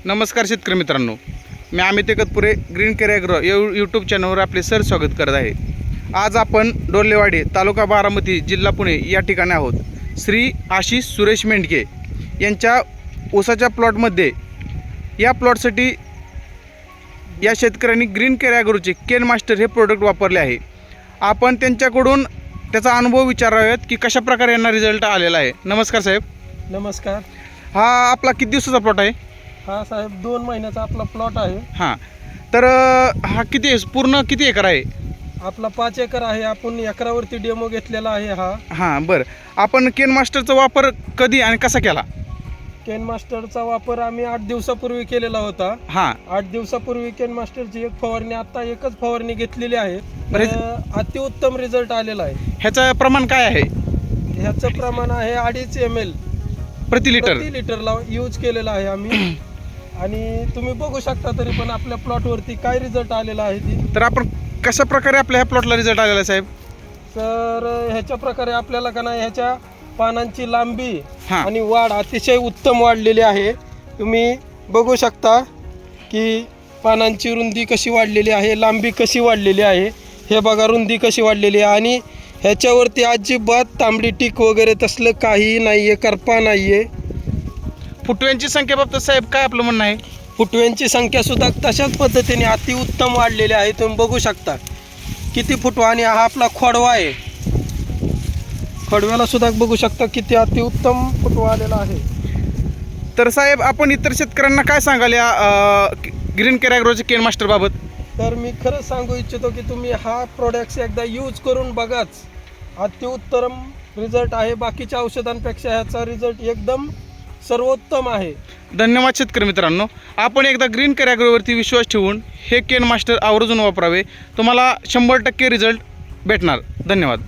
नमस्कार शेतकरी मित्रांनो, मी Amit Ekatpure green care agro YouTube चॅनलवर आपले सर स्वागत करत आहे। आज आपण डोर्लेवाडी तालुका बारामती जिल्हा पुणे या ठिकाणी आहोत। श्री आशिष सुरेश मेंढके यांच्या ऊसाच्या प्लॉटमध्ये या प्लॉटसाठी या शेतकऱ्यांनी ग्रीन केअर ॲग्रोचे केन मास्टर हे प्रोडक्ट वापरले आहे। आपण त्यांच्याकडून त्याचा अनुभव विचारावेत की कशा प्रकारे यांना रिझल्ट आलेला आहे। नमस्कार साहेब। नमस्कार। हा आपला किती दिवसाचा प्लॉट आहे? हा साहेब 2 महिन्याचा आपला प्लॉट आहे। हां, तर हा किती पूर्ण किती एकर आहे? आपला 5 एकर आहे। आपण एकरावरती डेमो घेतलेला आहे हा। हां बरं, आपण केन मास्टरचा वापर कधी आणि कसा केला? केन मास्टरचा वापर आम्ही 8 दिवसापूर्वी केलेला होता। हां, 8 दिवसापूर्वी केन मास्टरची एक फवारणी, आता एकच फवारणी घेतलेली आहे। अतिउत्तम रिझल्ट आलेला आहे। ह्याचं प्रमाण काय आहे? ह्याचं प्रमाण आहे 2.5 ml प्रति लिटरला यूज केलेला आहे आम्ही। आणि तुम्ही बघू शकता तरी पण आपल्या प्लॉटवरती काय रिझल्ट आलेला आहे ती। तर आपण कशा प्रकारे आपल्या ह्या प्लॉटला रिझल्ट आलेला साहेब? तर ह्याच्या प्रकारे आपल्याला का नाही, ह्याच्या पानांची लांबी हां, आणि वाढ अतिशय उत्तम वाढलेली आहे। तुम्ही बघू शकता की पानांची रुंदी कशी वाढलेली आहे, लांबी कशी वाढलेली आहे। हे बघा, रुंदी कशी वाढलेली आहे आणि ह्याच्यावरती अजिबात तांबडी टीक वगैरे तसलं काही नाहीये, करपा नाहीये। फुटव्यांची संख्या बाबतीत साहेब काय आपलं म्हणणं आहे? फुटव्यांची संख्या सुद्धा तशाच पद्धतीने अतिउत्तम वाढलेली आहे। तुम्ही बघू शकता किती फुटवा, आणि हा आपला खोडवा आहे। खोडव्याला सुद्धा बघू शकता किती अतिउत्तम फुटवा आलेला आहे। तर साहेब आपण इतर शेतकऱ्यांना काय सांगाल या ग्रीन केअर ॲग्रोचे केन मास्टर बाबत? तर मी खरंच सांगू इच्छितो की तुम्ही हा प्रोडक्ट्स एकदा यूज करून बघाच। अतिउत्तम रिझल्ट आहे। बाकीच्या औषधांपेक्षा ह्याचा रिझल्ट एकदम सर्वोत्तम आहे। धन्यवाद शेतकरी मित्रांनो। आपण एकदा ग्रीन केअर ॲग्रोवरती विश्वास ठेवून हे केन मास्टर आवर्जून वापरावे, तुम्हाला 100% रिझल्ट भेटणार। धन्यवाद।